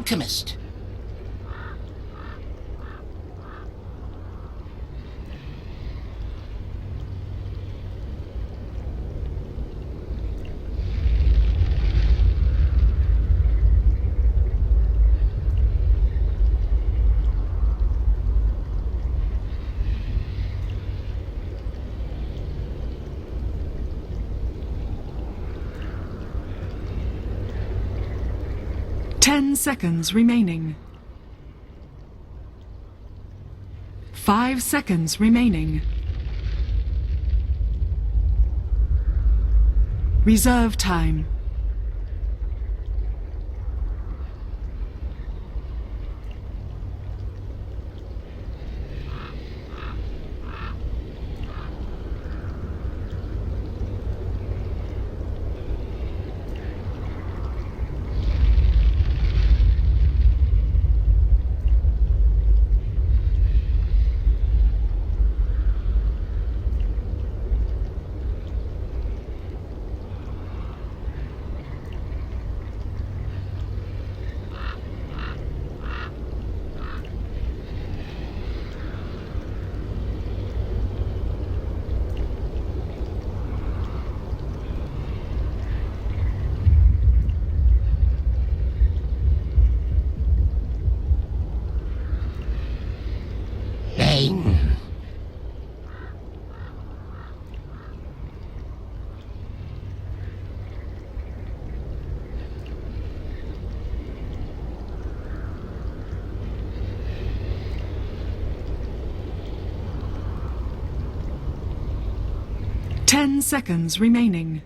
alchemist. Seconds remaining. 5 seconds remaining. Reserve time. Pain. 10 seconds remaining.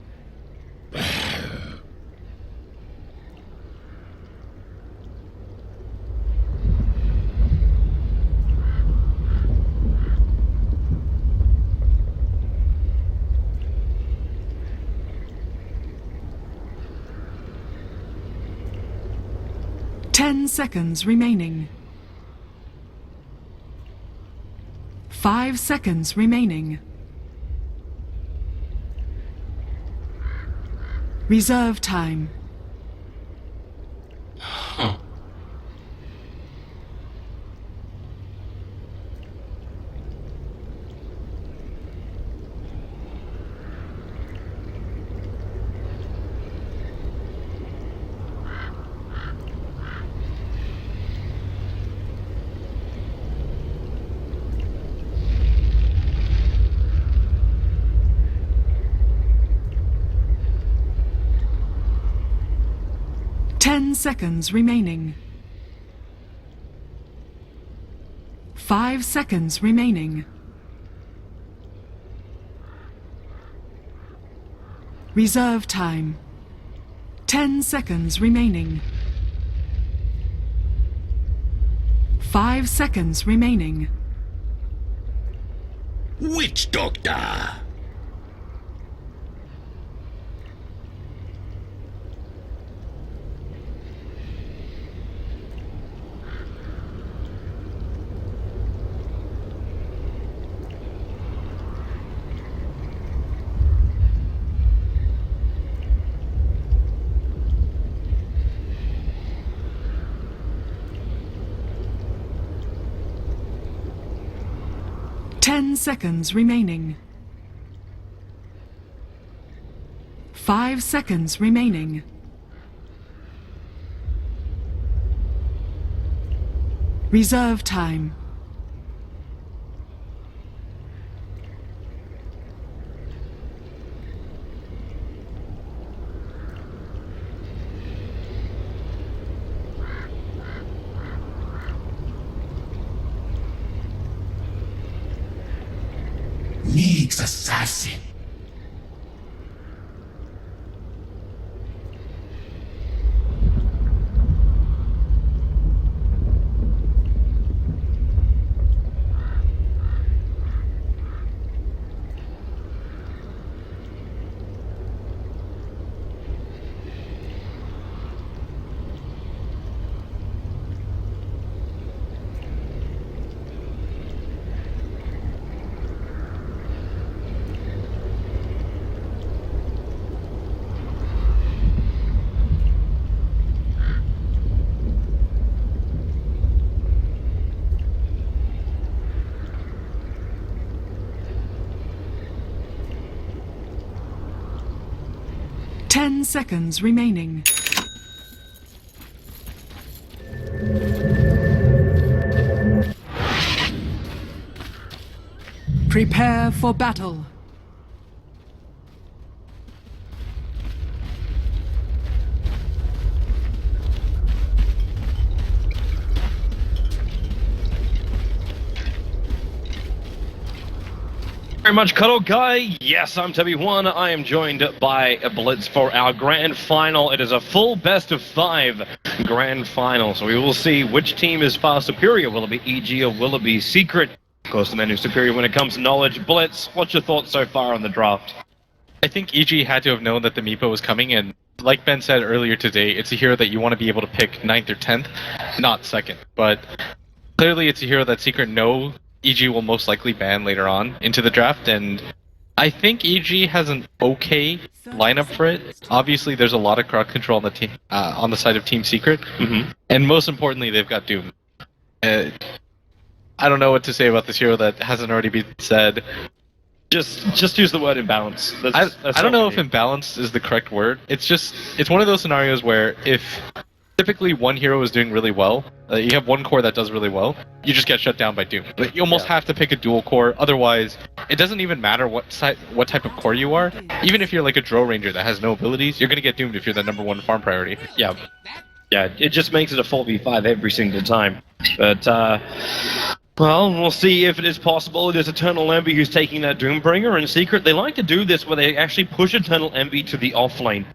Seconds remaining. 5 seconds remaining. Reserve time. Huh. Seconds remaining. 5 seconds remaining. Reserve time. 10 seconds remaining. 5 seconds remaining. Witch Doctor! Seconds remaining. 5 seconds remaining. Reserve time. Needs assassin. 10 seconds remaining. Prepare for battle. Very much, Cuddle Guy. Yes, I'm Toby1. I am joined by Blitz for our grand final. It is a full best of 5 grand final, so we will see which team is far superior. Will it be EG or will it be Secret? Of course, the man who's superior when it comes to knowledge. Blitz, what's your thoughts so far on the draft? I think EG had to have known that the Meepo was coming, and like Ben said earlier today, it's a hero that you want to be able to pick 9th or 10th, not 2nd. But clearly it's a hero that Secret know EG will most likely ban later on into the draft, and I think EG has an okay lineup for it. Obviously, there's a lot of crowd control on the team, on the side of Team Secret, and most importantly, they've got Doom. I don't know what to say about this hero that hasn't already been said. Just use the word imbalance. That's I don't know if imbalance is the correct word. It's one of those scenarios where if typically one hero is doing really well, you have one core that does really well, you just get shut down by Doom. But you almost have to pick a dual core, otherwise it doesn't even matter what type of core you are. Even if you're like a Drow Ranger that has no abilities, you're gonna get doomed if you're the #1 farm priority. Yeah, it just makes it a 4v5 every single time. But, well, we'll see if it is possible. It is Eternal Envy who's taking that Doombringer, and Secret, they like to do this where they actually push Eternal Envy to the off lane.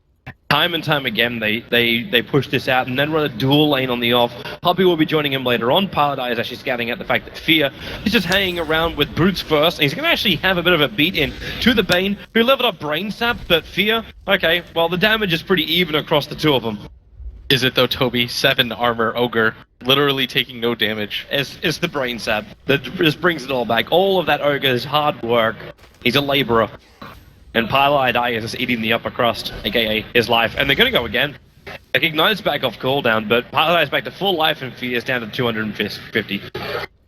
Time and time again, they push this out and then run a dual lane on the off. Puppy will be joining him later on. Paladai is actually scouting out the fact that Fear is just hanging around with Brutes first, and he's going to actually have a bit of a beat in to the Bane, who leveled up Brain Sap, but Fear, okay, well, the damage is pretty even across the two of them. Is it though, Toby? 7 armor Ogre, literally taking no damage. It's the Brain Sap that just brings it all back. All of that Ogre is hard work. He's a laborer. And Paladai is just eating the upper crust, aka his life. And they're gonna go again. Like, Ignite's back off cooldown, but Paladai's back to full life and Fear is down to 250.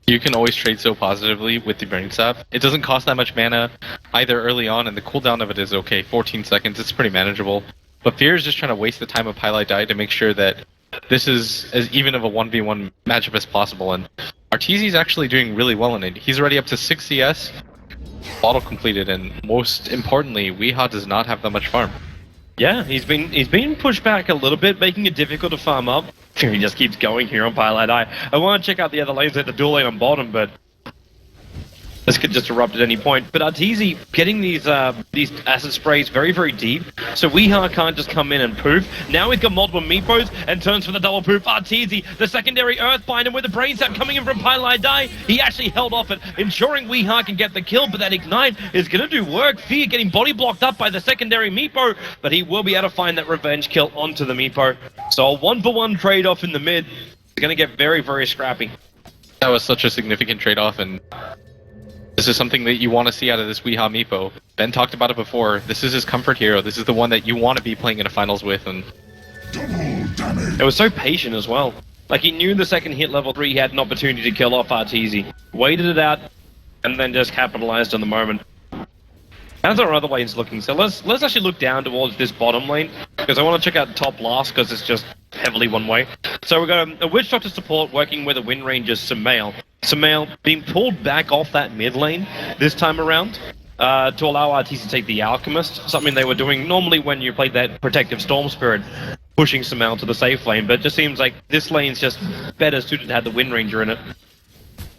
You can always trade so positively with the Brain Sap. It doesn't cost that much mana either early on, and the cooldown of it is okay, 14 seconds, it's pretty manageable. But Fear is just trying to waste the time of Paladai to make sure that this is as even of a 1v1 matchup as possible, and Arteezy's actually doing really well in it. He's already up to 6 CS, bottle completed, and most importantly, Weehaw does not have that much farm. Yeah, he's been pushed back a little bit, making it difficult to farm up. He just keeps going here on Paladai. I want to check out the other lanes at the dual lane on bottom, but this could just erupt at any point. But Arteezy getting these acid sprays very, very deep, so Weehaw can't just come in and poof. Now he's got multiple meepos and turns for the double poof. Arteezy, the secondary Earthbind, and with the Brain Sap coming in from Paladai, he actually held off it, ensuring Weehaw can get the kill, but that Ignite is going to do work. Fear getting body blocked up by the secondary meepo, but he will be able to find that revenge kill onto the meepo. So a 1-for-1 trade-off in the mid is going to get very, very scrappy. That was such a significant trade-off, and this is something that you want to see out of this Weehaw Meepo. Ben talked about it before. This is his comfort hero. This is the one that you want to be playing in a finals with, and it was so patient as well. Like, he knew the second hit level 3 he had an opportunity to kill off Arteezy. Waited it out, and then just capitalized on the moment. How's our other lanes looking? So let's actually look down towards this bottom lane, because I want to check out top last, because it's just heavily one way. So we've got a Witch Doctor support working with a Wind Ranger's Sumail. Sumail being pulled back off that mid lane this time around to allow Arteezy to take the Alchemist, something they were doing normally when you played that Protective Storm Spirit, pushing Sumail to the safe lane, but it just seems like this lane's just better suited to have the Wind Ranger in it.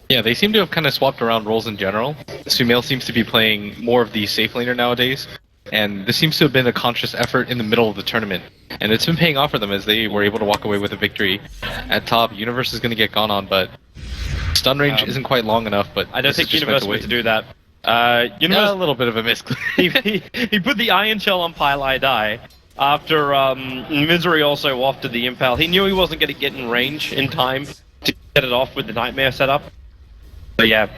yeah, they seem to have kind of swapped around roles in general. Sumail seems to be playing more of the safe laner nowadays, and this seems to have been a conscious effort in the middle of the tournament. And it's been paying off for them as they were able to walk away with a victory. At top, Universe is going to get gone on, but stun range isn't quite long enough, but I don't think Universe meant to do that. Universe, yeah, a little bit of a miss. he put the Iron Shell on Paladai after Misery also wafted the Impale. He knew he wasn't going to get in range in time to get it off with the Nightmare setup. But yeah,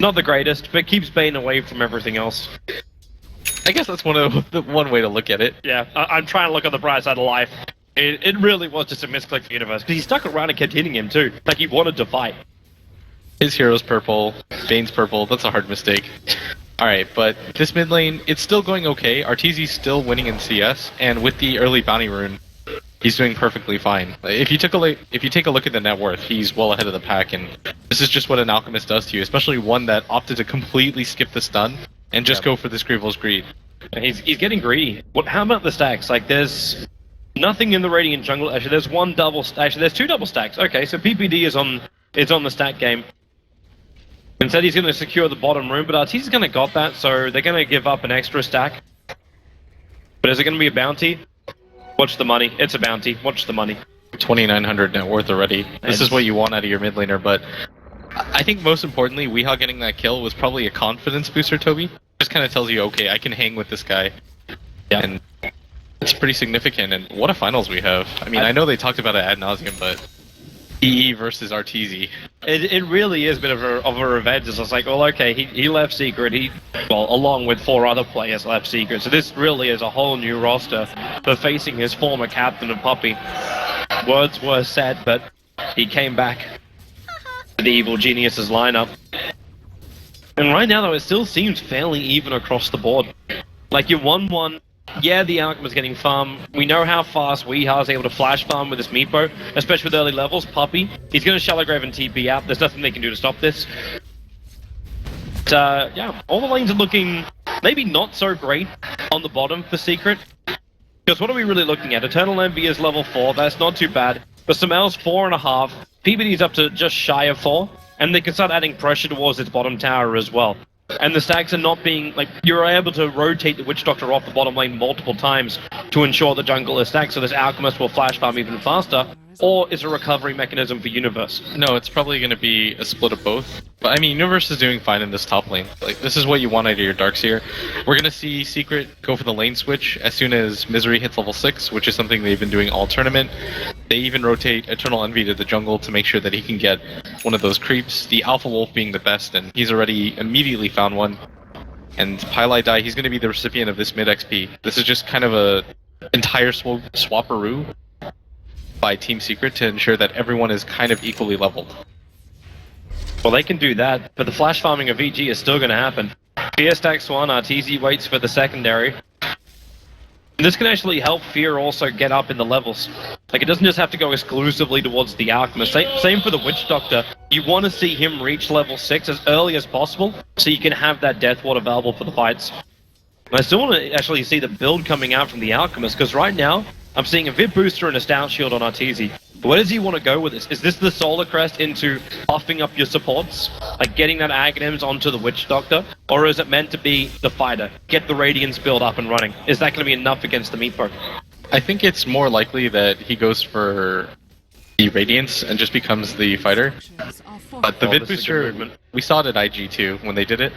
not the greatest, but keeps Bane away from everything else. I guess that's one way to look at it. Yeah, I'm trying to look on the bright side of life. It really was just a misclick for Universe, because he stuck around and kept hitting him too, like he wanted to fight. His hero's purple, Bane's purple, that's a hard mistake. Alright, but this mid lane, it's still going okay. Arteezy's still winning in CS, and with the early bounty rune, he's doing perfectly fine. If you take a look at the net worth, he's well ahead of the pack, and this is just what an alchemist does to you, especially one that opted to completely skip the stun and just go for this Greevil's Greed. He's getting greedy. How about the stacks? Like, there's nothing in the Radiant jungle. Actually, there's one double. Actually, there's two double stacks. Okay, so PPD is on the stack game. Instead, he's going to secure the bottom room, but Arteezy's going to got that, so they're going to give up an extra stack. But is it going to be a bounty? Watch the money. It's a bounty. Watch the money. 2,900 net worth already. This is what you want out of your mid laner, but I think most importantly, Weehaw getting that kill was probably a confidence booster, Toby. Just kind of tells you, okay, I can hang with this guy. Yeah. And it's pretty significant, and what a finals we have. I mean, I know they talked about it ad nauseum, but EE versus Arteezy. It really is a bit of a revenge. It's just like, well, okay, he left Secret. Along with 4 other players left Secret. So this really is a whole new roster for facing his former captain and puppy. Words were said, but he came back to the Evil Genius's lineup. And right now, though, it still seems fairly even across the board. Like, you're 1-1. Yeah, the Alchemist getting farm. We know how fast Weehaw is able to flash farm with this Meepo, especially with early levels. Puppy, he's going to Shallow Grave and TP out. There's nothing they can do to stop this. But, yeah, all the lanes are looking maybe not so great on the bottom for Secret. Because what are we really looking at? Eternal Envy is level 4, that's not too bad. But Samel's 4.5, PBD's up to just shy of 4, and they can start adding pressure towards its bottom tower as well. And the stacks are not being, like, you're able to rotate the Witch Doctor off the bottom lane multiple times to ensure the jungle is stacked, so this Alchemist will flash farm even faster, or is a recovery mechanism for Universe? No, it's probably going to be a split of both. But I mean, Universe is doing fine in this top lane. Like, this is what you want out of your Darkseer. We're going to see Secret go for the lane switch as soon as Misery hits level 6, which is something they've been doing all tournament. They even rotate Eternal Envy to the jungle to make sure that he can get one of those creeps, the Alpha Wolf being the best, and he's already immediately found one. And Pylai Dai, he's going to be the recipient of this mid XP. This is just kind of a entire swapperoo by Team Secret to ensure that everyone is kind of equally leveled. Well, they can do that, but the flash farming of EG is still going to happen. Fear stacks 1, Arteezy waits for the secondary. And this can actually help Fear also get up in the levels. Like, it doesn't just have to go exclusively towards the Alchemist. Same for the Witch Doctor. You want to see him reach level 6 as early as possible, so you can have that Death Ward available for the fights. And I still want to actually see the build coming out from the Alchemist, because right now, I'm seeing a Vib Booster and a Stout Shield on Arteezy. Where does he want to go with this? Is this the Solar Crest into buffing up your supports? Like getting that Aghanims onto the Witch Doctor? Or is it meant to be the fighter? Get the Radiance build up and running? Is that going to be enough against the Meepo? I think it's more likely that he goes for the Radiance and just becomes the fighter. But the Vid Booster, we saw it at IG too when they did it.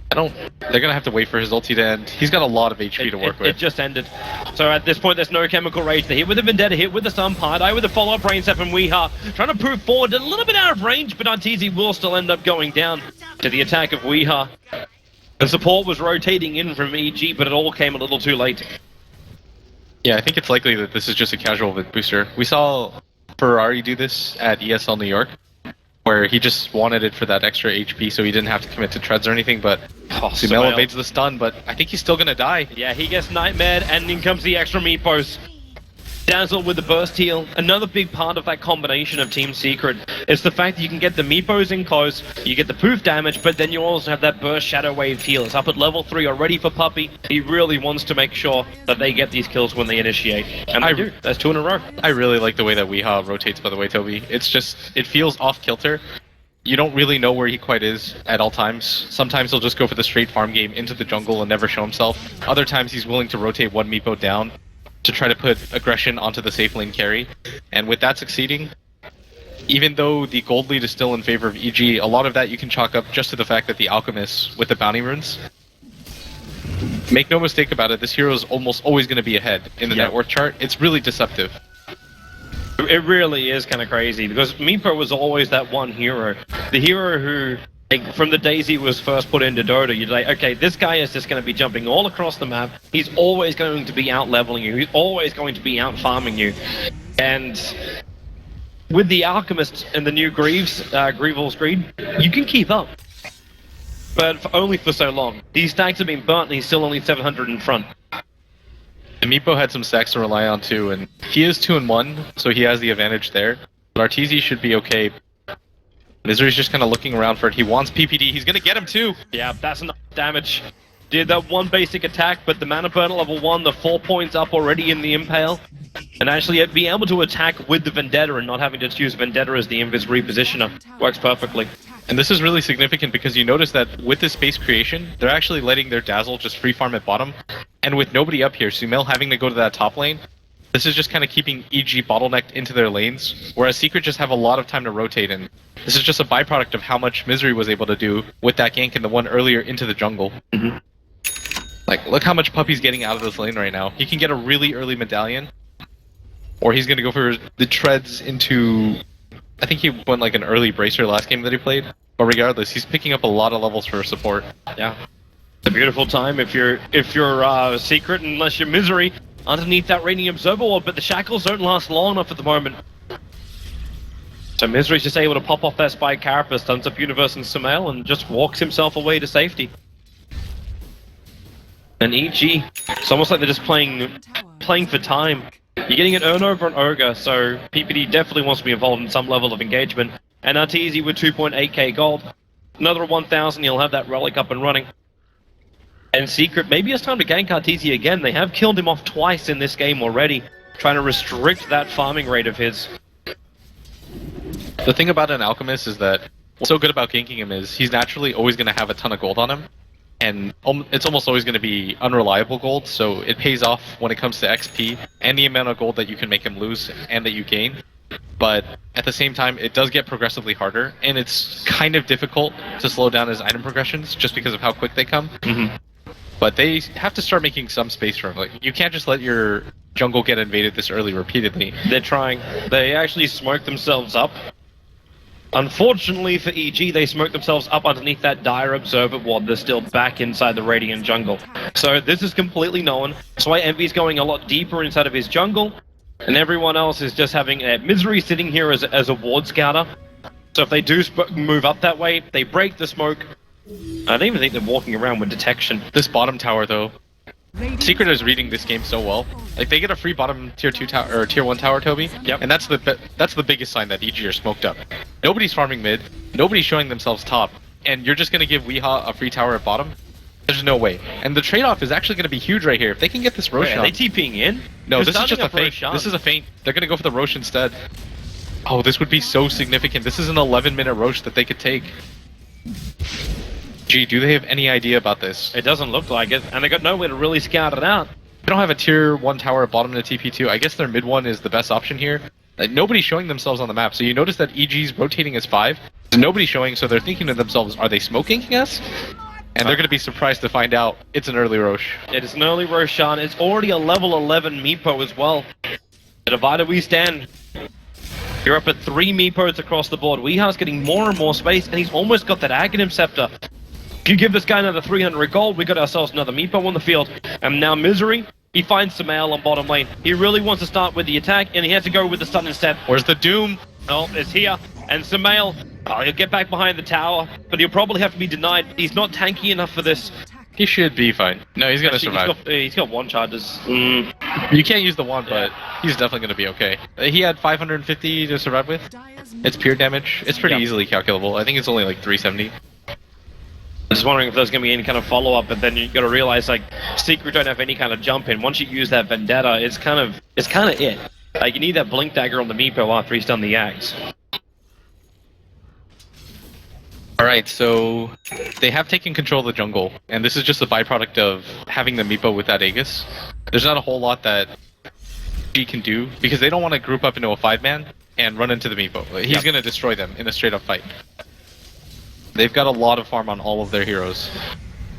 They're gonna have to wait for his ulti to end. He's got a lot of HP to work with. It just ended. So at this point, there's no Chemical Rage. The hit with the Vendetta, hit with the Sun Pardai, with the follow-up Brain Step from Weehaw. Trying to prove forward, a little bit out of range, but Arteezy will still end up going down to the attack of Weehaw. The support was rotating in from EG, but it all came a little too late. Yeah, I think it's likely that this is just a casual Vid Booster. We saw Ferrari do this at ESL New York, where he just wanted it for that extra HP so he didn't have to commit to treads or anything, but Sumail evades the stun, but I think he's still gonna die. Yeah, he gets Nightmared, and in comes the extra Meepos. Dazzle with the burst heal. Another big part of that combination of Team Secret is the fact that you can get the Meepos in close, you get the poof damage, but then you also have that burst Shadow Wave heal. It's up at level 3 already for Puppy. He really wants to make sure that they get these kills when they initiate. And they do. That's 2 in a row. I really like the way that Weehaw rotates, by the way, Toby. It's just, it feels off-kilter. You don't really know where he quite is at all times. Sometimes he'll just go for the straight farm game into the jungle and never show himself. Other times he's willing to rotate one Meepo down to try to put aggression onto the safe lane carry. And with that succeeding, even though the gold lead is still in favor of EG, a lot of that you can chalk up just to the fact that the Alchemist with the bounty runes. Make no mistake about it, this hero is almost always going to be ahead in the net worth chart. It's really deceptive. It really is kind of crazy, because Meepo was always that one hero. The hero who, like, from the days he was first put into Dota, you'd like, okay, this guy is just going to be jumping all across the map. He's always going to be out-leveling you. He's always going to be out-farming you. And with the Alchemist and the new Greaves, Greevil's Greed, you can keep up. but only for so long. These stacks have been burnt and he's still only 700 in front. And Meepo had some stacks to rely on too, and he is 2-1, so he has the advantage there. But Arteezy should be okay. Misery's just kind of looking around for it. He wants PPD. He's gonna get him too. Yeah, that's enough damage. Did that one basic attack, but the mana burn at level 1, the 4 points up already in the Impale. And actually being able to attack with the Vendetta and not having to use Vendetta as the Invis repositioner works perfectly. And this is really significant because you notice that with this base creation, they're actually letting their Dazzle just free farm at bottom. And with nobody up here, Sumail having to go to that top lane, this is just kind of keeping EG bottlenecked into their lanes, whereas Secret just have a lot of time to rotate, and this is just a byproduct of how much Misery was able to do with that gank and the one earlier into the jungle. Like, look how much Puppy's getting out of this lane right now. He can get a really early medallion, or he's going to go for the treads into... I think he went like an early bracer last game that he played, but regardless, he's picking up a lot of levels for support. Yeah. It's a beautiful time if you're Secret, unless you're Misery, underneath that Radiant Observer Ward, but the shackles don't last long enough at the moment. So Misery's just able to pop off that Spike Carapace, stuns up Universe and Sumail, and just walks himself away to safety. And EG, it's almost like they're just playing for time. You're getting an earn over an Ogre, so PPD definitely wants to be involved in some level of engagement. And Arteezy with 2.8k gold. Another 1,000, he'll have that relic up and running. And Secret, maybe it's time to gank Arteezy again. They have killed him off twice in this game already, trying to restrict that farming rate of his. The thing about an Alchemist is that what's so good about ganking him is he's naturally always going to have a ton of gold on him. And it's almost always going to be unreliable gold, so it pays off when it comes to XP and the amount of gold that you can make him lose and that you gain. But at the same time, it does get progressively harder, and it's kind of difficult to slow down his item progressions just because of how quick they come. But they have to start making some space for him. Like, you can't just let your jungle get invaded this early repeatedly. They're trying. They actually smoke themselves up. Unfortunately for EG, they smoke themselves up underneath that Dire Observer Ward. They're still back inside the Radiant jungle. So this is completely known. That's why Envy's going a lot deeper inside of his jungle. And everyone else is just having Misery sitting here as a ward scouter. So if they do move up that way, they break the smoke. I don't even think they're walking around with detection. This bottom tower, though, Secret is reading this game so well. Like, they get a free bottom tier 2 tower or tier 1 tower, Toby. Yep. And that's the biggest sign that EG are smoked up. Nobody's farming mid. Nobody's showing themselves top. And you're just gonna give Weehaw a free tower at bottom? There's no way. And the trade-off is actually gonna be huge right here. If they can get this Rosh Wait, are they TPing in? No, They're this is just a starting up feint. This is a feint. They're gonna go for the Rosh instead. Oh, this would be so significant. This is an 11-minute Rosh that they could take. Gee, do they have any idea about this? It doesn't look like it, and they got nowhere to really scout it out. They don't have a tier 1 tower at bottom in the TP2. I guess their mid one is the best option here. Like, nobody's showing themselves on the map, so you notice that EG's rotating as 5. Nobody's showing, so they're thinking to themselves, are they smoking us? And they're going to be surprised to find out it's an early Rosh. It is an early Roshan. It's already a level 11 Meepo as well. The divider we stand. You're up at 3 Meepos across the board. Weeha's getting more and more space, and he's almost got that Aghanim Scepter. If you give this guy another 300 gold, we got ourselves another Meepo on the field. And now Misery, he finds Sumail on bottom lane. He really wants to start with the attack, and he has to go with the stun instead. Where's the Doom? Oh, it's here. And Sumail, he'll get back behind the tower, but he'll probably have to be denied. He's not tanky enough for this. He should be fine. No, he's gonna survive. He's got one charges. You can't use the wand, but he's definitely gonna be okay. He had 550 to survive with. It's pure damage. It's pretty easily calculable. I think it's only like 370. I'm just wondering if there's going to be any kind of follow-up, but then you got to realize, like, Secret don't have any kind of jump in. Once you use that Vendetta, it's kind of it. Like, you need that Blink Dagger on the Meepo after he's done the Axe. Alright, so they have taken control of the jungle, and this is just a byproduct of having the Meepo with that Aegis. There's not a whole lot that he can do, because they don't want to group up into a 5-man and run into the Meepo. He's going to destroy them in a straight-up fight. They've got a lot of farm on all of their heroes.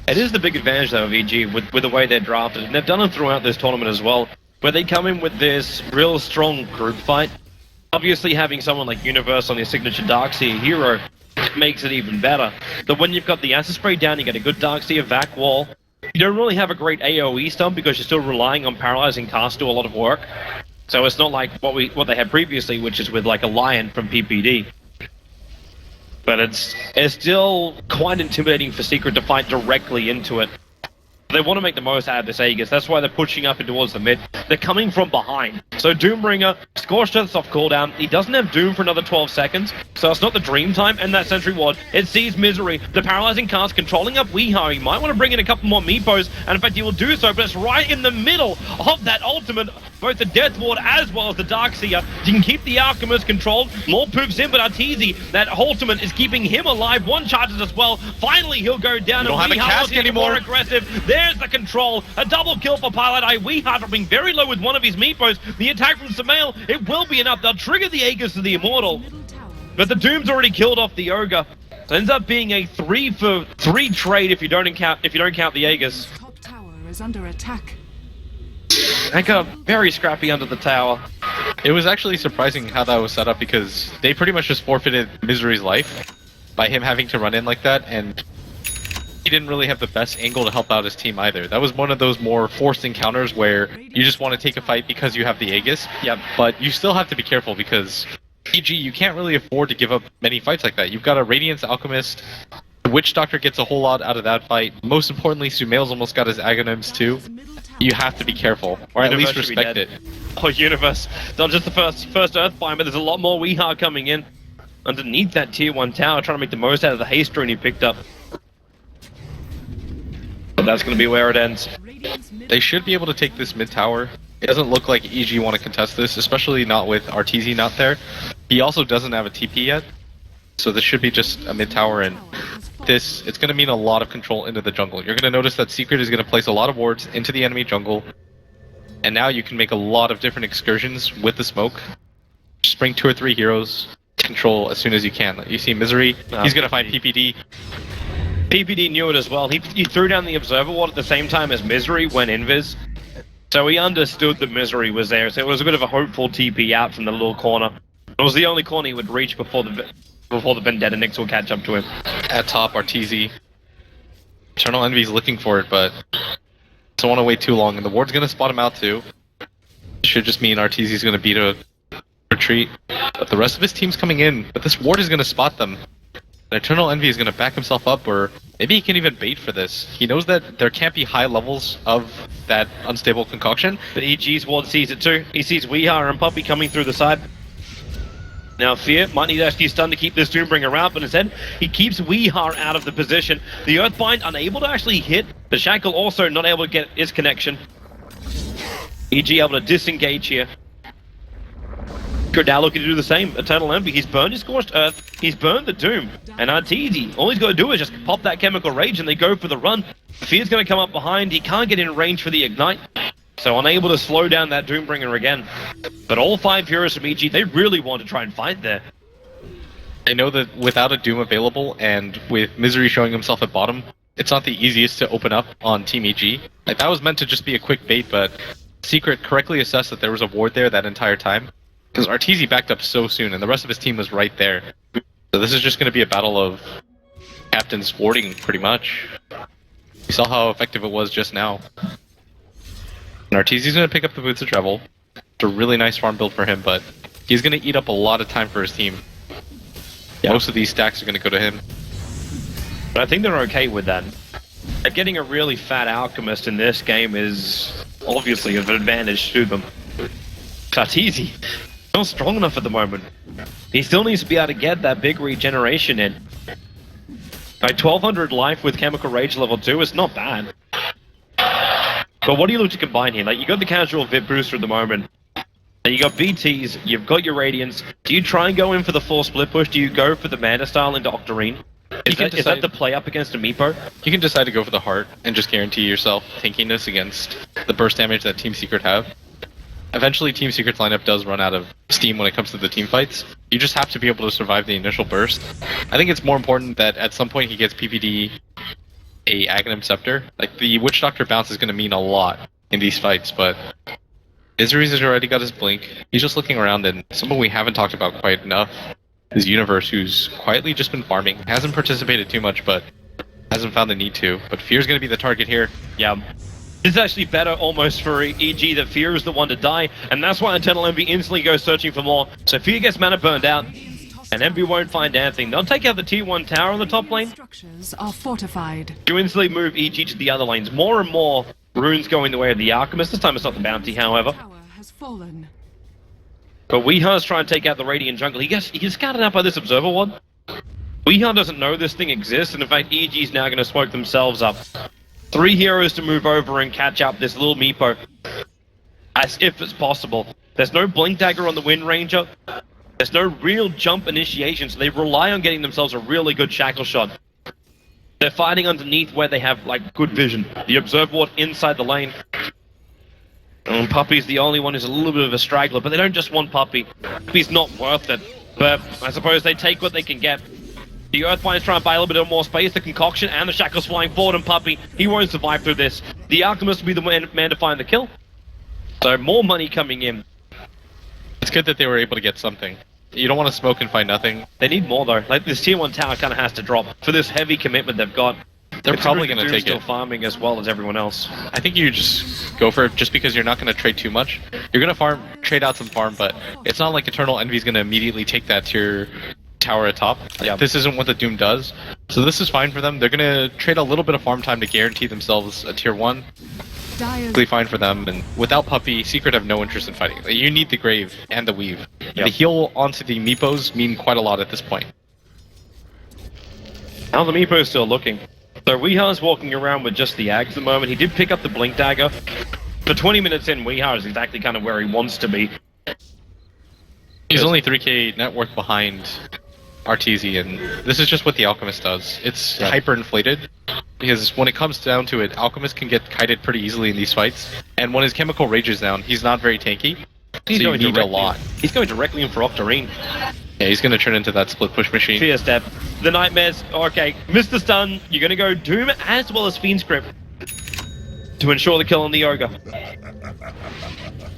It is the big advantage, though, of EG with the way they're drafted, and they've done it throughout this tournament as well, where they come in with this real strong group fight. Obviously, having someone like Universe on their signature Darkseer hero makes it even better. But when you've got the Acid Spray down, you get a good Darkseer vac wall. You don't really have a great AoE stun because you're still relying on paralyzing cast to do a lot of work. So it's not like what they had previously, which is with like a Lion from PPD. But it's still quite intimidating for Secret to fight directly into it. They want to make the most out of this Aegis. That's why they're pushing up and towards the mid. They're coming from behind. So Doombringer, Scorched Earth's off cooldown. He doesn't have Doom for another 12 seconds. So it's not the dream time and that Sentry Ward. It sees Misery. The paralyzing cast controlling up Weehaw. He might want to bring in a couple more Meepos. And in fact, he will do so. But it's right in the middle of that ultimate. Both the Death Ward as well as the Darkseer. You can keep the Alchemist controlled. More poops in, but Arteezy, that ultimate is keeping him alive. One charges as well. Finally, he'll go down. We don't have a cask anymore. More aggressive. There's the control. A double kill for Pilot Eye. Weehaw dropping very low with one of his Meepos. The attack from Samael, it will be enough. They'll trigger the Aegis to the Immortal. But the Doom's already killed off the Ogre. So it ends up being a 3-for-3 trade if you don't count the Aegis. Top tower is under attack. They got very scrappy under the tower. It was actually surprising how that was set up because they pretty much just forfeited Misery's life by him having to run in like that, and he didn't really have the best angle to help out his team either. That was one of those more forced encounters where you just want to take a fight because you have the Aegis. Yep. But you still have to be careful because PG, you can't really afford to give up many fights like that. You've got a Radiance Alchemist. The Witch Doctor gets a whole lot out of that fight. Most importantly, Sumail's almost got his Aghanims too. You have to be careful, or at least respect it. Oh, Universe. Not just the first Earthbind, but there's a lot more Weehaw coming in underneath that tier 1 tower, trying to make the most out of the haste rune he picked up. But that's going to be where it ends. They should be able to take this mid tower. It doesn't look like EG want to contest this, especially not with Arteezy not there. He also doesn't have a TP yet, so this should be just a mid tower, and it's going to mean a lot of control into the jungle. You're going to notice that Secret is going to place a lot of wards into the enemy jungle, and now you can make a lot of different excursions with the smoke. Just bring 2 or 3 heroes, control as soon as you can. You see Misery, he's going to find PPD. PPD knew it as well. He threw down the Observer Ward at the same time as Misery when invis. So he understood that Misery was there, so it was a bit of a hopeful TP out from the little corner. It was the only corner he would reach before the Vendetta Nyx will catch up to him. At top, Arteezy. Eternal Envy's looking for it, but doesn't want to wait too long, and the ward's going to spot him out too. Should just mean Arteezy's going to beat a retreat. But the rest of his team's coming in, but this ward is going to spot them. And Eternal Envy is going to back himself up, or maybe he can even bait for this. He knows that there can't be high levels of that unstable concoction. But EG's ward sees it too. He sees Weehaw and Puppy coming through the side. Now Fear might need to actually stun to keep this Doombringer out, but instead he keeps Weehaw out of the position. The Earthbind unable to actually hit. The Shackle also not able to get his connection. EG able to disengage here. Now looking to do the same. Eternal Envy, he's burned his Scorched Earth, he's burned the Doom, and Arteezy, all he's got to do is just pop that Chemical Rage and they go for the run. Fear's going to come up behind, he can't get in range for the Ignite, so unable to slow down that Doombringer again. But all 5 heroes from EG, they really want to try and fight there. I know that without a Doom available, and with Misery showing himself at bottom, it's not the easiest to open up on Team EG. Like, that was meant to just be a quick bait, but Secret correctly assessed that there was a ward there that entire time. Because Arteezy backed up so soon, and the rest of his team was right there. So this is just going to be a battle of captains warding, pretty much. You saw how effective it was just now. And Arteezy's going to pick up the Boots of Travel. It's a really nice farm build for him, but he's going to eat up a lot of time for his team. Yeah. Most of these stacks are going to go to him. But I think they're okay with that. Getting a really fat Alchemist in this game is obviously of an advantage to them. Arteezy, not strong enough at the moment. He still needs to be able to get that big regeneration in. Like 1200 life with Chemical Rage level 2 is not bad. But what do you look to combine here? Like, you got the casual VIP booster at the moment. You got BTs, you've got your Radiance. Do you try and go in for the full split push? Do you go for the Mana style into Octarine? Is that the play up against a Meepo? You can decide to go for the Heart and just guarantee yourself tankiness against the burst damage that Team Secret have. Eventually, Team Secret's lineup does run out of steam when it comes to the team fights. You just have to be able to survive the initial burst. I think it's more important that at some point he gets PPD a Aghanim Scepter. Like, the Witch Doctor bounce is going to mean a lot in these fights, but Misery's has already got his blink. He's just looking around, and someone we haven't talked about quite enough is Universe, who's quietly just been farming. Hasn't participated too much, but hasn't found the need to. But Fear's going to be the target here. Yeah. It's actually better almost for EG that Fear is the one to die, and that's why Eternal Envy instantly goes searching for more. So Fear gets mana burned out. And Envy won't find anything. They'll take out the tier 1 tower on the top lane. Structures are fortified. You instantly move each to the other lanes. More and more runes going the way of the Alchemist. This time it's not the bounty, however. Tower has fallen. But Weeha's trying to take out the Radiant jungle. He gets scouted out by this Observer Ward. Weeha doesn't know this thing exists, and in fact, EG's now going to smoke themselves up. 3 heroes to move over and catch up this little Meepo. As if it's possible. There's no Blink Dagger on the Wind Ranger. There's no real jump initiation, so they rely on getting themselves a really good shackle shot. They're fighting underneath where they have, like, good vision. The Observer Ward inside the lane. And Puppy's the only one who's a little bit of a straggler, but they don't just want Puppy. Puppy's not worth it. But I suppose they take what they can get. The Earthbind's trying to buy a little bit more space, the Concoction, and the Shackle's flying forward, and Puppy, he won't survive through this. The Alchemist will be the man to find the kill. So more money coming in. It's good that they were able to get something. You don't want to smoke and find nothing. They need more though. Like this tier 1 tower kind of has to drop for this heavy commitment they've got. They're probably going to Doom's take still it. farming as well as everyone else. I think you just go for it just because you're not going to trade too much. You're going to trade out some farm, but it's not like Eternal Envy's going to immediately take that tier tower atop. Yeah. This isn't what the Doom does. So this is fine for them. They're going to trade a little bit of farm time to guarantee themselves a tier 1. Dyer's Really fine for them, and without Puppy, Secret have no interest in fighting. You need the Grave and the Weave. Yep. The heal onto the Meepos mean quite a lot at this point. Now the Meepo's still looking. So Weeha's walking around with just the Ags at the moment. He did pick up the Blink Dagger. For 20 minutes in, Weeha is exactly kind of where he wants to be. He's only 3k net worth behind Arteezy, and this is just what the Alchemist does. It's Yeah. hyper-inflated, because when it comes down to it, Alchemist can get kited pretty easily in these fights, and when his chemical rages down, he's not very tanky, so you need a lot. He's going directly in for Octarine. Yeah, he's gonna turn into that split push machine. Fear Step. The Nightmares, okay. Mr. Stun, you're gonna go Doom as well as Fiend Script to ensure the kill on the Ogre.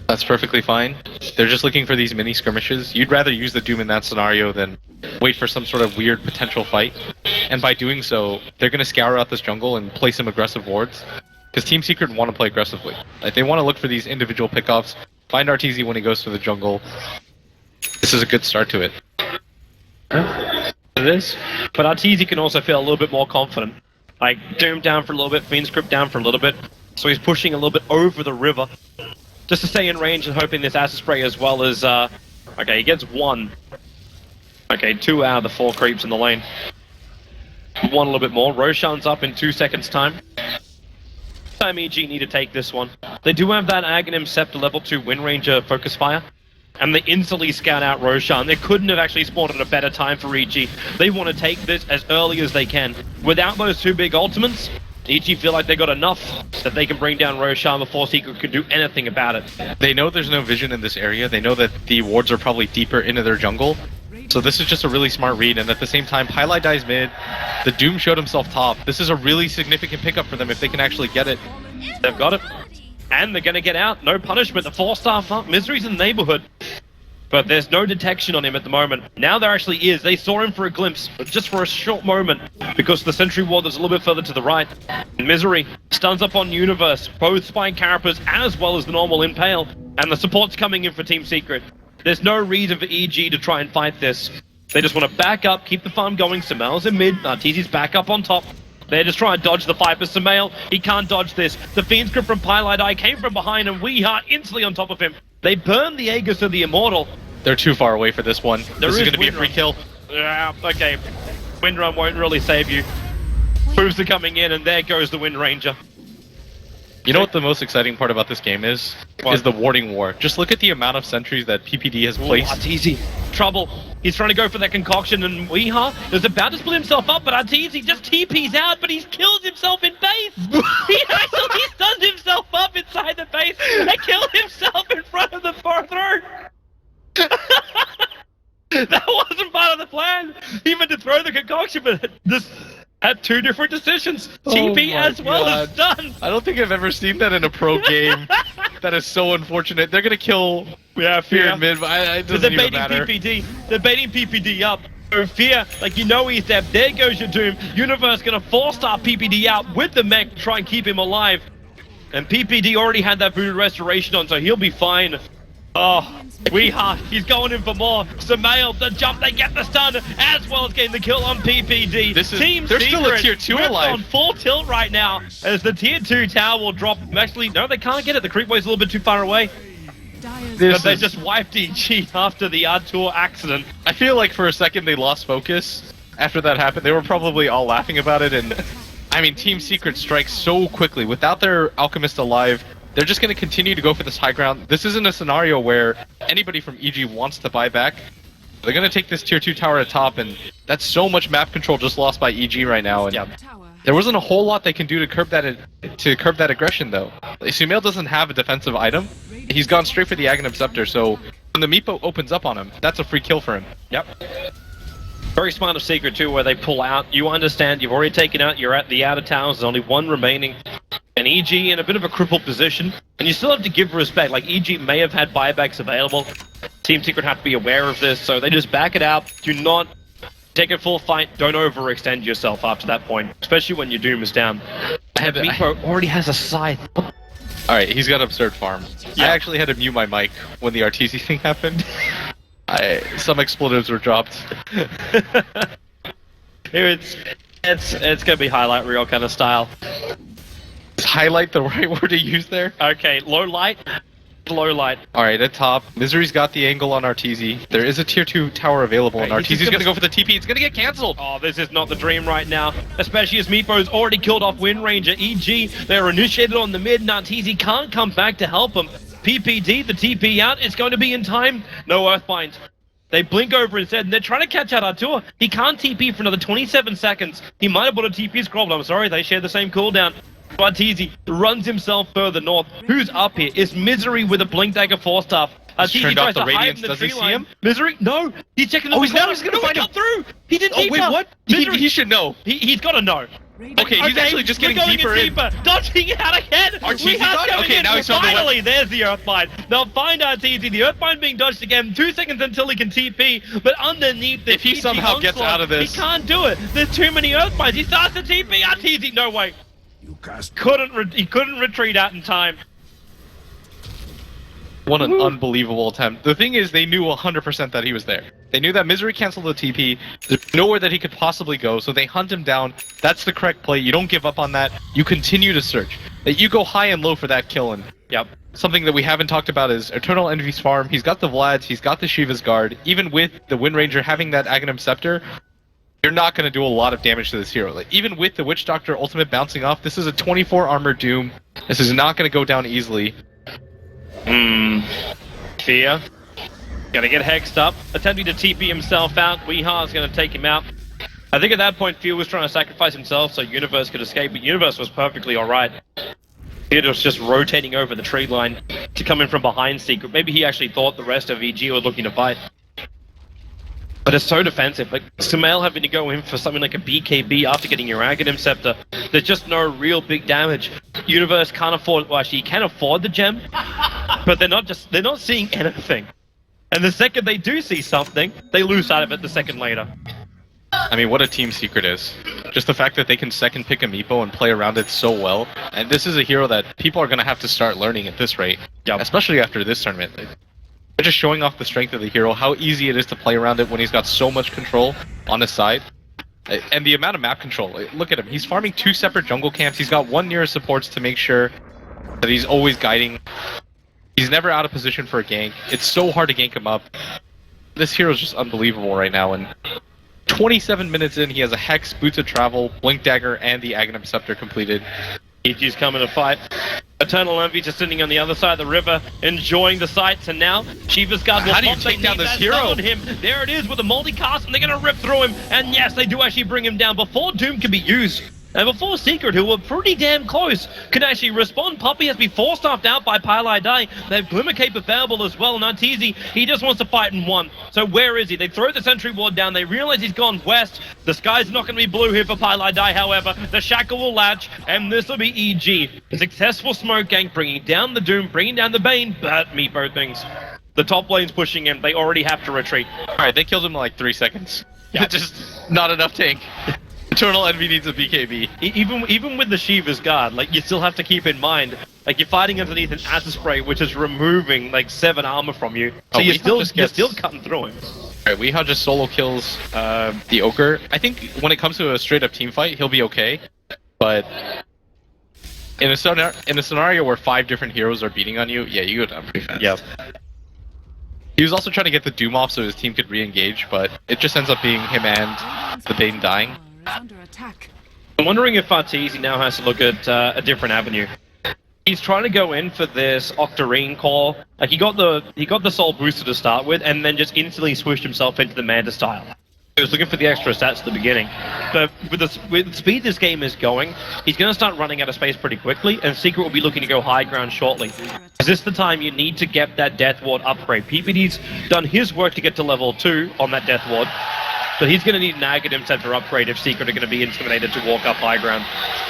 That's perfectly fine. They're just looking for these mini skirmishes. You'd rather use the Doom in that scenario than wait for some sort of weird potential fight. And by doing so, they're going to scour out this jungle and play some aggressive wards. Because Team Secret want to play aggressively. Like, they want to look for these individual pickoffs, find Arteezy when he goes to the jungle. This is a good start to it. It is. But Arteezy can also feel a little bit more confident. Like, Doom down for a little bit, Fiend Script down for a little bit. So he's pushing a little bit over the river. Just to stay in range and hoping this Acid Spray as well as, okay, he gets 1. Okay, 2 out of the 4 creeps in the lane. 1 a little bit more. Roshan's up in 2 seconds time. Time EG need to take this one. They do have that Aghanim Scepter level 2 Wind Ranger Focus Fire. And they instantly scout out Roshan. They couldn't have actually spawned at a better time for EG. They want to take this as early as they can. Without those 2 big ultimates, EG feel like they got enough that they can bring down Roshan before Secret could do anything about it. They know there's no vision in this area. They know that the wards are probably deeper into their jungle. So this is just a really smart read, and at the same time, Highlight dies mid. The Doom showed himself top. This is a really significant pickup for them if they can actually get it. They've got it. And they're going to get out. No punishment. The 4-star farm. Misery's in the neighborhood. But there's no detection on him at the moment. Now there actually is. They saw him for a glimpse, but just for a short moment, because the Sentry Ward is a little bit further to the right. And Misery stuns up on Universe, both Spine Carapace as well as the normal Impale. And the support's coming in for Team Secret. There's no reason for EG to try and fight this. They just want to back up, keep the farm going. Samel's in mid, Arteezy's back up on top. They're just trying to dodge the fight, but Samel, he can't dodge this. The Fiend Script from Pilot Eye came from behind, and Weeha instantly on top of him. They burned the Aegis of the Immortal. They're too far away for this one. This is going to be a free kill. Yeah, okay. Windrun won't really save you. Proofs are coming in, and there goes the Wind Ranger. You know what the most exciting part about this game is? What? Is the warding war. Just look at the amount of sentries that PPD has placed. Arteezy. Trouble. He's trying to go for that concoction, and Weeha is about to split himself up, but Arteezy just TP's out, but he's killed himself in base. He actually stunned himself up inside the base and killed himself in front of the far throw. That wasn't part of the plan. He meant to throw the concoction, but this had 2 different decisions. TP as well as stun. I don't think I've ever seen that in a pro game. That is so unfortunate. They're gonna kill Fear in mid, but it doesn't even matter. PPD. They're baiting PPD up. So Fear, like you know he's there. There goes your Doom. Universe gonna 4-star PPD out with the mech to try and keep him alive. And PPD already had that Voodoo Restoration on, so he'll be fine. Oh, he's going in for more. Samael, the jump, they get the stun, as well as getting the kill on PPD. They're still a tier 2 alive. On full tilt right now, as the tier 2 tower will drop. Actually, no, they can't get it. The creep way's a little bit too far away. Dire's They just wiped EG after the Artur accident. I feel like for a second they lost focus after that happened. They were probably all laughing about it, and I mean, Team Secret strikes so quickly. Without their Alchemist alive, they're just going to continue to go for this high ground. This isn't a scenario where anybody from EG wants to buy back. They're going to take this tier 2 tower at top, and that's so much map control just lost by EG right now. And tower. there wasn't a whole lot they can do to curb that aggression, though. Sumail doesn't have a defensive item. He's gone straight for the Aghanim Scepter, so when the Meepo opens up on him, that's a free kill for him. Yep. Very smart of Secret too, where they pull out. You understand, you've already taken out, you're at the outer towers, there's only one remaining. And EG in a bit of a crippled position, and you still have to give respect. Like, EG may have had buybacks available. Team Secret have to be aware of this, so they just back it out. Do not take a full fight, don't overextend yourself after that point, especially when your Doom is down. Meepo already has a scythe. Alright, he's got absurd farm. Yeah. I actually had to mute my mic when the RTZ thing happened. Some expletives were dropped. Here it's gonna be highlight reel kind of style. Is highlight the right word to use there? Okay, low light. Alright, at top, Misery's got the angle on RTZ. There is a tier 2 tower available, and Right, he's RTZ's gonna gonna go for the TP. It's gonna get cancelled! Oh, this is not the dream right now, especially as Meepo's already killed off Wind Ranger. EG, they're initiated on the mid, Nartizi can't come back to help him. PPD, the TP out, it's going to be in time. No Earthbind. They blink over instead, and they're trying to catch out Artur. He can't TP for another 27 seconds. He might have bought a TP scroll, but I'm sorry, they share the same cooldown. Arteezy runs himself further north. Who's up here? It's Misery with a Blink Dagger 4-staff. Arteezy turned off tries the to hide radiance. in the Does he tree see line. him? Misery? No! He's checking the Oh, he's corner. now he's gonna No, find he him. got through! He did Oh, deeper! wait, what? Misery, He should know. He's got to know. Okay, he's actually just getting deeper in. Dodging it out again! Arteezy dodged? Okay, now he's on the way. Finally, there's the Earthbind. They'll find Arteezy. The Earthbind being dodged again. 2 seconds until he can TP, but underneath the If he TP somehow gets onslaught, out of this. he can't do it. There's too many Earthbinds. He starts to TP. Arteezy, no way. You cast He couldn't retreat out in time. What an unbelievable attempt. The thing is, they knew 100% that he was there. They knew that Misery canceled the TP. There's nowhere that he could possibly go, so they hunt him down. That's the correct play. You don't give up on that. You continue to search. You go high and low for that kill, and Yep. something that we haven't talked about is Eternal Envy's farm. He's got the Vlads, he's got the Shiva's Guard. Even with the Wind Ranger having that Aghanim Scepter, you're not going to do a lot of damage to this hero. Like, even with the Witch Doctor ultimate bouncing off, this is a 24 armor Doom. This is not going to go down easily. Fear. Gonna get hexed up. Attempting to TP himself out. Weeha's gonna take him out. I think at that point, Fear was trying to sacrifice himself so Universe could escape, but Universe was perfectly alright. Fear was just rotating over the tree line to come in from behind Secret. Maybe he actually thought the rest of EG were looking to fight. But it's so defensive. Like, Sumail having to go in for something like a BKB after getting your Aghanim Scepter. There's just no real big damage. Universe can't afford, well actually he can afford the gem, but they're not seeing anything. And the second they do see something, they lose sight of it the second later. I mean, what a team Secret is. Just the fact that they can second pick a Meepo and play around it so well. And this is a hero that people are going to have to start learning at this rate. Yep. Especially after this tournament. They're just showing off the strength of the hero, how easy it is to play around it when he's got so much control on his side. And the amount of map control. Look at him. He's farming 2 separate jungle camps. He's got 1 nearest supports to make sure that he's always guiding. He's never out of position for a gank. It's so hard to gank him up. This hero's just unbelievable right now. And 27 minutes in, he has a Hex, Boots of Travel, Blink Dagger, and the Aghanim Scepter completed. EG's coming to fight. Eternal Envy just sitting on the other side of the river, enjoying the sights, and now Shiva's Guard will How do you pop. take They down need this that hero? stun on him. There it is with a multicast, and they're gonna rip through him. And yes, they do actually bring him down before Doom can be used. And before Secret, who were pretty damn close, can actually respond. Puppey has been force-staffed out by Pylai Dai. They have Glimmer Cape available as well. Nartizi, he just wants to fight in one. So where is he? They throw the sentry ward down. They realize he's gone west. The sky's not going to be blue here for Pylai Dai, however. The Shackle will latch, and this will be EG. A successful smoke gank, bringing down the Doom, bringing down the Bane, but Meepo things. The top lane's pushing in. They already have to retreat. Alright, they killed him in like 3 seconds. Yeah. Just not enough tank. Eternal Envy needs a BKB. Even with the Shiva's Guard, like, you still have to keep in mind, Like, you're fighting underneath an acid spray, which is removing, like, 7 armor from you. So Oh, you're Weehaw just you're gets- still cutting through him. Alright, Weehaw just solo kills the Ogre. I think when it comes to a straight-up team fight, he'll be okay. But in a scenario where 5 different heroes are beating on you, yeah, you go down pretty fast. Yep. He was also trying to get the Doom off so his team could re-engage, but it just ends up being him and the Bane dying. Is under attack. I'm wondering if Arteezy now has to look at a different avenue. He's trying to go in for this Octarine core. Like, he got the soul booster to start with, and then just instantly switched himself into the Manta style. He was looking for the extra stats at the beginning. But with the speed this game is going, he's going to start running out of space pretty quickly, and Secret will be looking to go high ground shortly. Is this the time you need to get that Death Ward upgrade? PPD's done his work to get to level 2 on that Death Ward, but he's going to need an Aghanim Center upgrade if Secret are going to be intimidated to walk up high ground.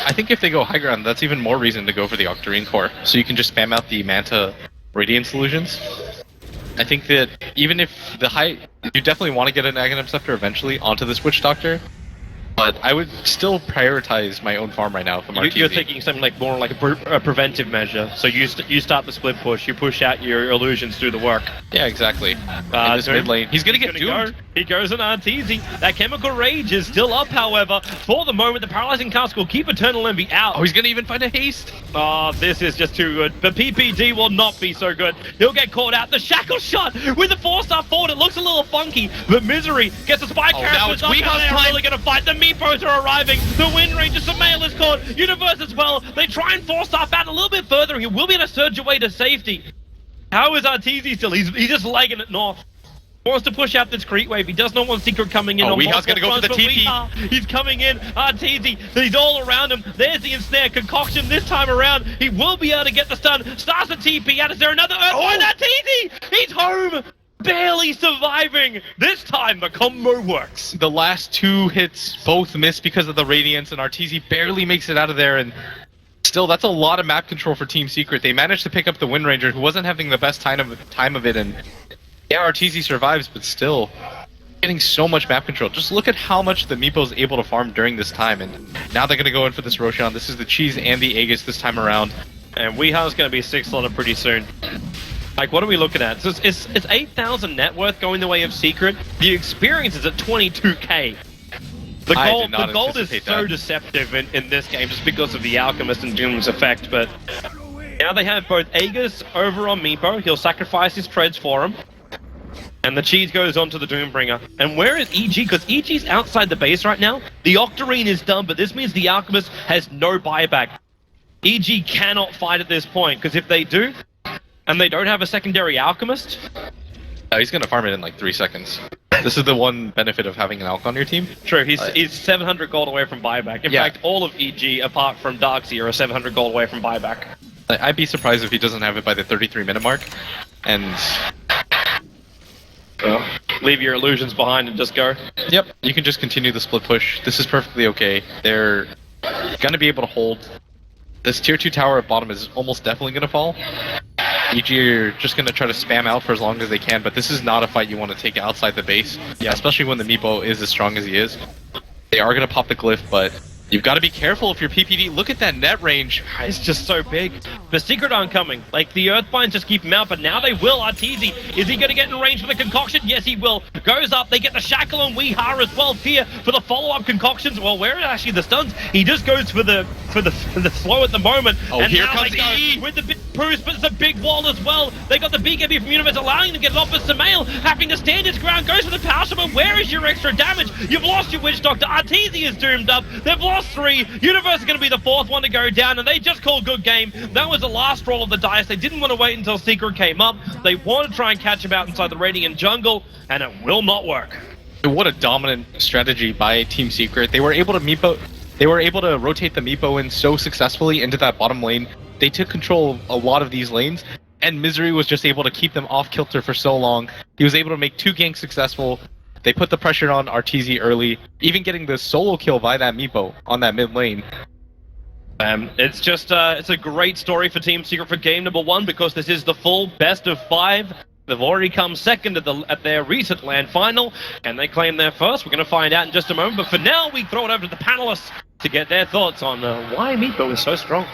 I think if they go high ground, that's even more reason to go for the Octarine core, so you can just spam out the Manta Radiant solutions. I think that even if you definitely want to get an Aghanim Scepter eventually onto this Witch Doctor, but I would still prioritize my own farm right now from RTZ. You're thinking something like more like a preventive measure. So you start the split push, you push out your illusions, do the work. Yeah, exactly. In this Doom, mid lane, he's gonna get doomed. He goes on Arteezy. That Chemical Rage is still up, however. For the moment, the Paralyzing Cask will keep Eternal Envy out. Oh, he's gonna even find a haste. Oh, this is just too good. The PPD will not be so good. He'll get caught out. The Shackle Shot with the 4-star forward. It looks a little funky, but Misery gets a spike Oh, carrier. now it's Weehaw's They're time. really going to fight. The Meepos are arriving. The Wind Ranger, Samael is caught. Universe as well. They try and 4-star out a little bit further. He will be able to surge away to safety. How is Arteezy still? He's just legging it north. Wants to push out this creep wave. He does not want Secret coming in. Oh, on Weehaw's multiple gonna go for the fronts, but TP. Weehaw, he's coming in. Arteezy, he's all around him. There's the ensnare. Concoction this time around. He will be able to get the stun. Starts the TP out. Is there another Earthbind? Arteezy! He's home! Barely surviving. This time the combo works. The last 2 hits both miss because of the Radiance, and RTZ barely makes it out of there, and still, that's a lot of map control for Team Secret. They managed to pick up the Wind Ranger, who wasn't having the best time of it, and yeah, RTZ survives, but still, getting so much map control. Just look at how much the Meepo's able to farm during this time, and now they're going to go in for this Roshan. This is the Cheese and the Aegis this time around. And Weehaw's going to be 6-slotted pretty soon. Like, what are we looking at? So it's 8,000 net worth going the way of Secret. The experience is at 22k. The I gold, did not the gold is anticipate so that. deceptive in this game just because of the Alchemist and Doom's effect, but now they have both Aegis over on Meepo. He'll sacrifice his treads for him. And the cheese goes on to the Doombringer. And where is EG? Because EG's outside the base right now. The Octarine is done, but this means the Alchemist has no buyback. EG cannot fight at this point, because if they do, and they don't have a secondary Alchemist, He's going to farm it in like 3 seconds. This is the one benefit of having an Alch on your team. true, he's 700 gold away from buyback. In Yeah. fact, all of EG, apart from Darkseer, are 700 gold away from buyback. I'd be surprised if he doesn't have it by the 33-minute mark, and Leave your illusions behind and just go. yep, you can just continue the split push. This is perfectly okay. They're gonna be able to hold. This tier 2 tower at bottom is almost definitely gonna fall. EG are just gonna try to spam out for as long as they can, but this is not a fight you want to take outside the base. Yeah, especially when the Meepo is as strong as he is. They are gonna pop the glyph, but you've got to be careful if you're PPD. Look at that net range. It's just so big. The Secret aren't coming. Like, the Earthbinds just keep him out, but now they will. Arteezy, is he going to get in range for the concoction? Yes, he will. Goes up. They get the Shackle and Weehar as well. Fear for the follow-up concoctions. Well, where are actually the stuns? He just goes for the slow at the moment. Oh, and here now comes they go E! with the big boost, but it's a big wall as well. They got the BKB from Universe allowing them to get it off, but Samael having to stand his ground, goes for the power shot, but where is your extra damage? You've lost your Witch Doctor. Arteezy is doomed up. They've lost 3. Universe is going to be the 4th one to go down, and they just called good game. That was the last roll of the dice. They didn't want to wait until Secret came up. They want to try and catch him out inside the Radiant jungle, and it will not work. What a dominant strategy by Team Secret. They were able to rotate the Meepo in so successfully into that bottom lane. They took control of a lot of these lanes, and Misery was just able to keep them off kilter for so long. He was able to make 2 ganks successful. They put the pressure on RTZ early, even getting the solo kill by that Meepo on that mid lane. It's just, it's a great story for Team Secret for game number 1, because this is the full best of 5. They've already come second at their recent LAN final, and they claim their first. We're going to find out in just a moment, but for now, we throw it over to the panelists to get their thoughts on why Meepo is so strong.